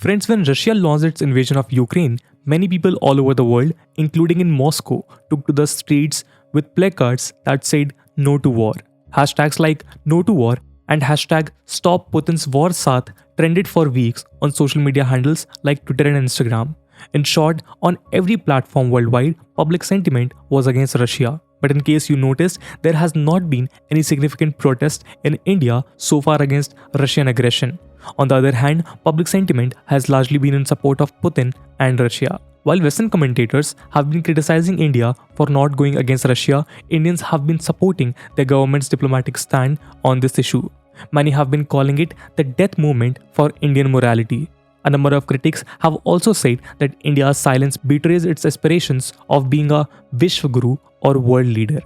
Friends, when Russia launched its invasion of Ukraine, many people all over the world, including in Moscow, took to the streets with placards that said no to war. Hashtags like no to war and hashtag stop Putin's war Saath trended for weeks on social media handles like Twitter and Instagram. In short, on every platform worldwide, public sentiment was against Russia. But in case you noticed, there has not been any significant protest in India so far against Russian aggression. On the other hand, public sentiment has largely been in support of Putin and Russia. While Western commentators have been criticizing India for not going against Russia, Indians have been supporting their government's diplomatic stand on this issue. Many have been calling it the death movement for Indian morality. A number of critics have also said that India's silence betrays its aspirations of being a Vishwaguru or world leader.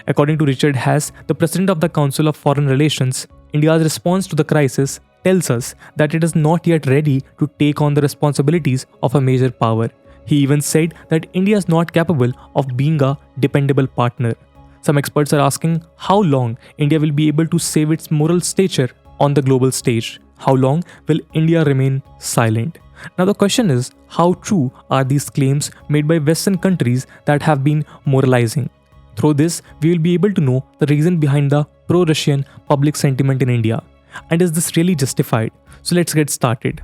According to Richard Haas, the president of the Council of Foreign Relations, India's response to the crisis tells us that it is not yet ready to take on the responsibilities of a major power. He even said that India is not capable of being a dependable partner. Some experts are asking how long India will be able to save its moral stature on the global stage. How long will India remain silent? Now the question is, how true are these claims made by Western countries that have been moralizing? Through this, we will be able to know the reason behind the pro-Russian public sentiment in India. And is this really justified? So let's get started.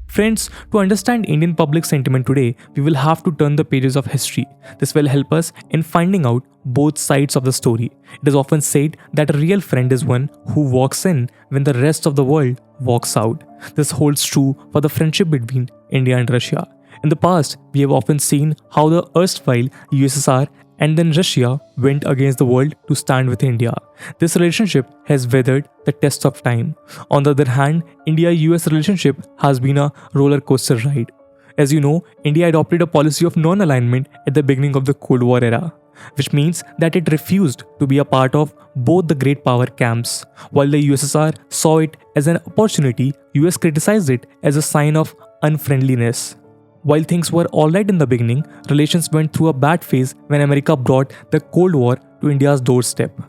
Friends, to understand Indian public sentiment today, we will have to turn the pages of history. This will help us in finding out both sides of the story. It is often said that a real friend is one who walks in when the rest of the world walks out. This holds true for the friendship between India and Russia. In the past, we have often seen how the erstwhile USSR and then Russia went against the world to stand with India. This relationship has weathered the test of time. On the other hand, India-US relationship has been a roller coaster ride. As you know, India adopted a policy of non-alignment at the beginning of the Cold War era, which means that it refused to be a part of both the great power camps. While the USSR saw it as an opportunity, US criticized it as a sign of unfriendliness. While things were alright in the beginning, relations went through a bad phase when America brought the Cold War to India's doorstep.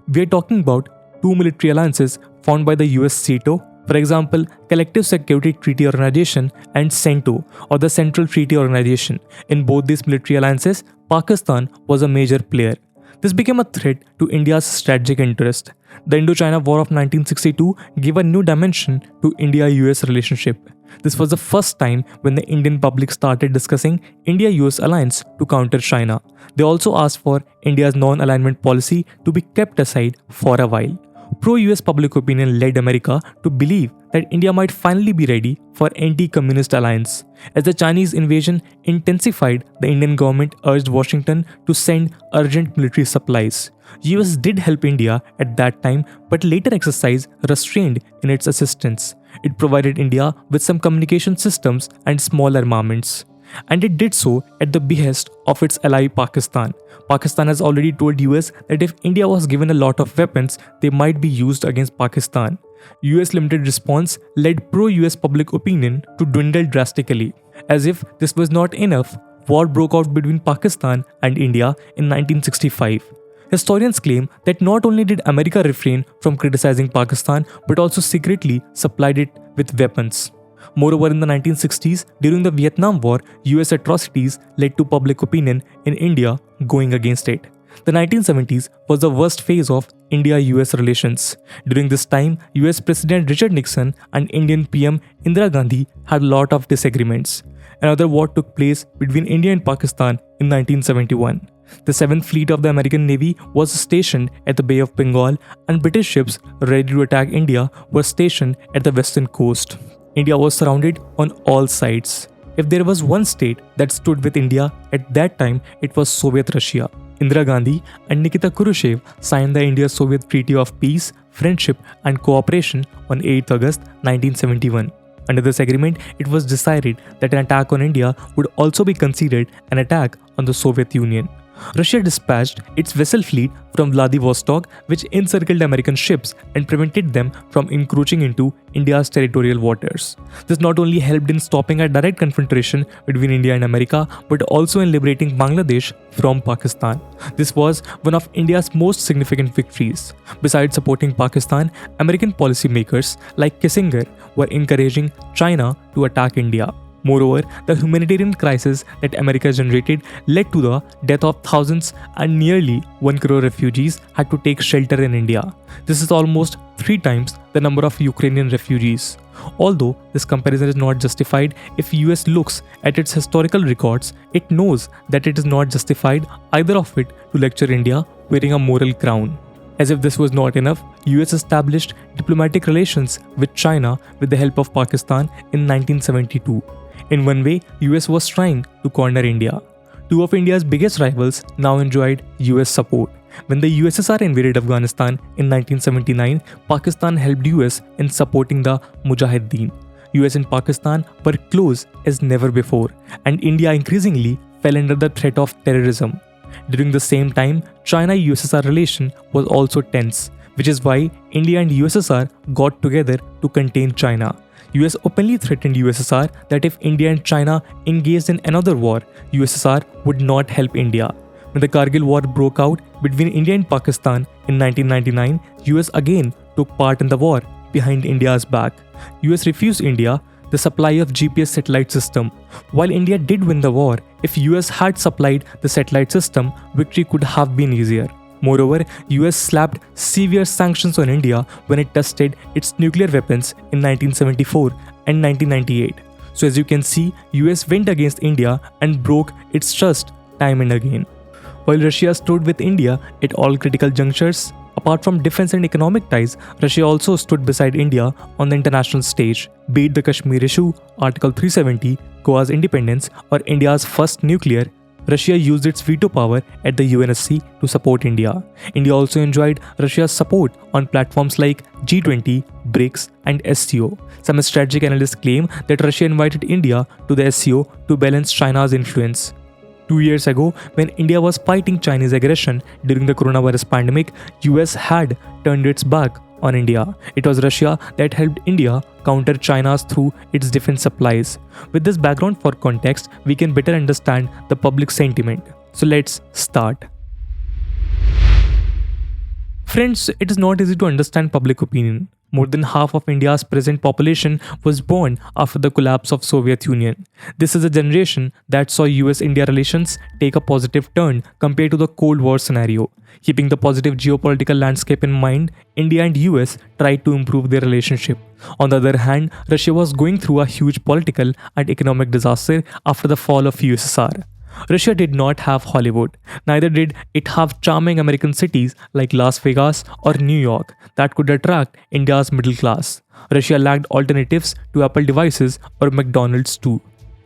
We are talking about two military alliances formed by the US SEATO, for example, Collective Security Treaty Organization and CENTO, or the Central Treaty Organization. In both these military alliances, Pakistan was a major player. This became a threat to India's strategic interest. The Indochina War of 1962 gave a new dimension to India-US relationship. This was the first time when the Indian public started discussing India-US alliance to counter China. They also asked for India's non-alignment policy to be kept aside for a while. Pro-US public opinion led America to believe that India might finally be ready for anti-communist alliance. As the Chinese invasion intensified, the Indian government urged Washington to send urgent military supplies. US did help India at that time, but later exercised restraint in its assistance. It provided India with some communication systems and small armaments. And it did so at the behest of its ally Pakistan. Pakistan has already told US that if India was given a lot of weapons, they might be used against Pakistan. US limited response led pro-US public opinion to dwindle drastically. As if this was not enough, war broke out between Pakistan and India in 1965. Historians claim that not only did America refrain from criticizing Pakistan, but also secretly supplied it with weapons. Moreover, in the 1960s, during the Vietnam War, US atrocities led to public opinion in India going against it. The 1970s was the worst phase of India-US relations. During this time, US President Richard Nixon and Indian PM Indira Gandhi had a lot of disagreements. Another war took place between India and Pakistan in 1971. The 7th Fleet of the American Navy was stationed at the Bay of Bengal, and British ships ready to attack India were stationed at the western coast. India was surrounded on all sides. If there was one state that stood with India at that time, it was Soviet Russia. Indira Gandhi and Nikita Khrushchev signed the India-Soviet Treaty of Peace, Friendship and Cooperation on 8 August 1971. Under this agreement, it was decided that an attack on India would also be considered an attack on the Soviet Union. Russia dispatched its vessel fleet from Vladivostok, which encircled American ships and prevented them from encroaching into India's territorial waters. This not only helped in stopping a direct confrontation between India and America, but also in liberating Bangladesh from Pakistan. This was one of India's most significant victories. Besides supporting Pakistan, American policymakers like Kissinger were encouraging China to attack India. Moreover, the humanitarian crisis that America generated led to the death of thousands, and nearly 1 crore refugees had to take shelter in India. This is almost 3 times the number of Ukrainian refugees. Although this comparison is not justified, if US looks at its historical records, it knows that it is not justified either of it to lecture India wearing a moral crown. As if this was not enough, US established diplomatic relations with China with the help of Pakistan in 1972. In one way, US was trying to corner India. Two of India's biggest rivals now enjoyed US support. When the USSR invaded Afghanistan in 1979, Pakistan helped US in supporting the Mujahideen. US and Pakistan were close as never before, and India increasingly fell under the threat of terrorism. During the same time, China-USSR relation was also tense, which is why India and USSR got together to contain China. US openly threatened USSR that if India and China engaged in another war, USSR would not help India. When the Kargil war broke out between India and Pakistan in 1999, US again took part in the war behind India's back. US refused India the supply of GPS satellite system. While India did win the war, if US had supplied the satellite system, victory could have been easier. Moreover, US slapped severe sanctions on India when it tested its nuclear weapons in 1974 and 1998. So as you can see, US went against India and broke its trust time and again. While Russia stood with India at all critical junctures, apart from defense and economic ties, Russia also stood beside India on the international stage, be it the Kashmir issue, Article 370, Goa's independence, or India's first nuclear. Russia used its veto power at the UNSC to support India. India also enjoyed Russia's support on platforms like G20, BRICS, and SCO. Some strategic analysts claim that Russia invited India to the SCO to balance China's influence. 2 years ago, when India was fighting Chinese aggression during the coronavirus pandemic, US had turned its back on India. It was Russia that helped India counter China's through its defense supplies. With this background for context, we can better understand the public sentiment. So let's start. Friends, it is not easy to understand public opinion. More than half of India's present population was born after the collapse of Soviet Union. This is a generation that saw US-India relations take a positive turn compared to the Cold War scenario. Keeping the positive geopolitical landscape in mind, India and US tried to improve their relationship. On the other hand, Russia was going through a huge political and economic disaster after the fall of USSR. Russia did not have Hollywood. Neither did it have charming American cities like Las Vegas or New York that could attract India's middle class. Russia lacked alternatives to Apple devices or McDonald's too.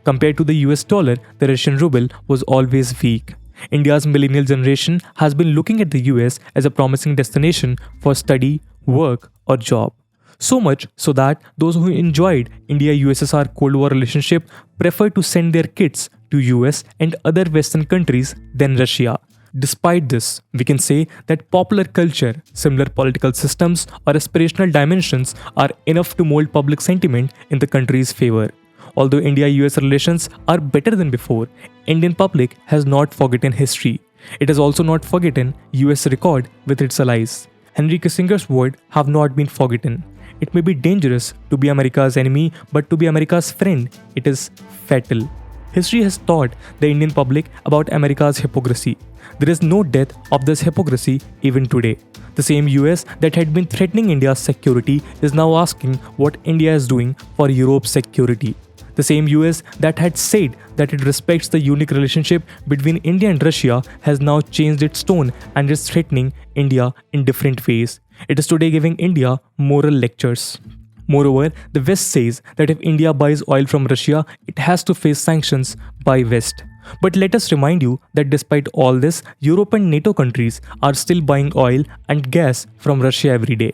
Compared to the US dollar, the Russian ruble was always weak. India's millennial generation has been looking at the US as a promising destination for study, work, or job. So much so that those who enjoyed India-USSR Cold War relationship preferred to send their kids to US and other Western countries than Russia. Despite this, we can say that popular culture, similar political systems, or aspirational dimensions are enough to mold public sentiment in the country's favor. Although India-US relations are better than before, Indian public has not forgotten history. It has also not forgotten US record with its allies. Henry Kissinger's words have not been forgotten. It may be dangerous to be America's enemy, but to be America's friend, it is fatal. History has taught the Indian public about America's hypocrisy. There is no death of this hypocrisy even today. The same US that had been threatening India's security is now asking what India is doing for Europe's security. The same US that had said that it respects the unique relationship between India and Russia has now changed its tone and is threatening India in different ways. It is today giving India moral lectures. Moreover, the West says that if India buys oil from Russia, it has to face sanctions by West. But let us remind you that despite all this, Europe and NATO countries are still buying oil and gas from Russia every day.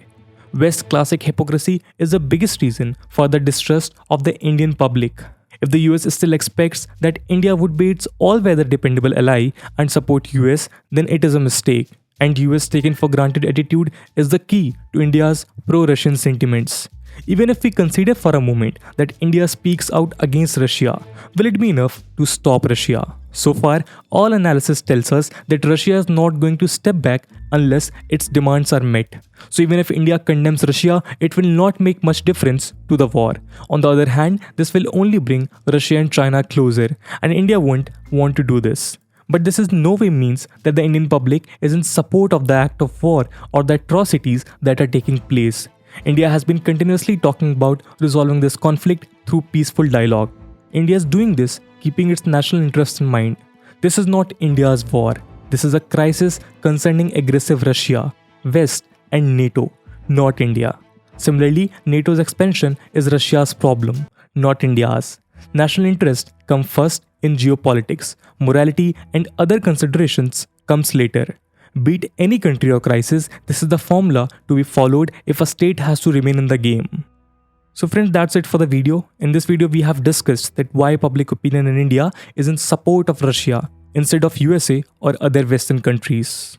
West's classic hypocrisy is the biggest reason for the distrust of the Indian public. If the US still expects that India would be its all-weather dependable ally and support US, then it is a mistake. And US taken for granted attitude is the key to India's pro-Russian sentiments. Even if we consider for a moment that India speaks out against Russia, will it be enough to stop Russia? So far, all analysis tells us that Russia is not going to step back unless its demands are met. So even if India condemns Russia, it will not make much difference to the war. On the other hand, this will only bring Russia and China closer, and India won't want to do this. But this is no way means that the Indian public is in support of the act of war or the atrocities that are taking place. India has been continuously talking about resolving this conflict through peaceful dialogue. India is doing this keeping its national interests in mind. This is not India's war. This is a crisis concerning aggressive Russia, West, and NATO, not India. Similarly, NATO's expansion is Russia's problem, not India's. National interest come first in geopolitics. Morality and other considerations comes later. Beat any country or crisis, this is the formula to be followed if a state has to remain in the game. So friends, that's it for the video. In this video, we have discussed that why public opinion in India is in support of Russia instead of USA or other Western countries.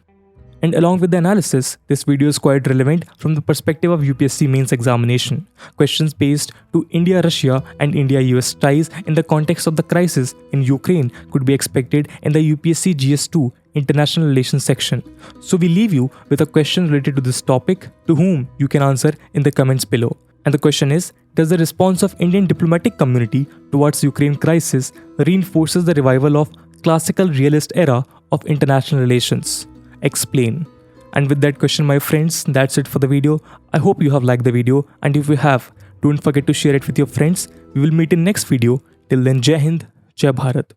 And along with the analysis, this video is quite relevant from the perspective of UPSC mains examination. Questions based to India-Russia and India-US ties in the context of the crisis in Ukraine could be expected in the UPSC GS2 International Relations section. So we leave you with a question related to this topic to whom you can answer in the comments below. And the question is, does the response of Indian diplomatic community towards Ukraine crisis reinforces the revival of classical realist era of international relations? Explain. And with that question, my friends, that's it for the video. I hope you have liked the video, and if you have, don't forget to share it with your friends. We will meet in next video. Till then, Jai Hind, Jai Bharat.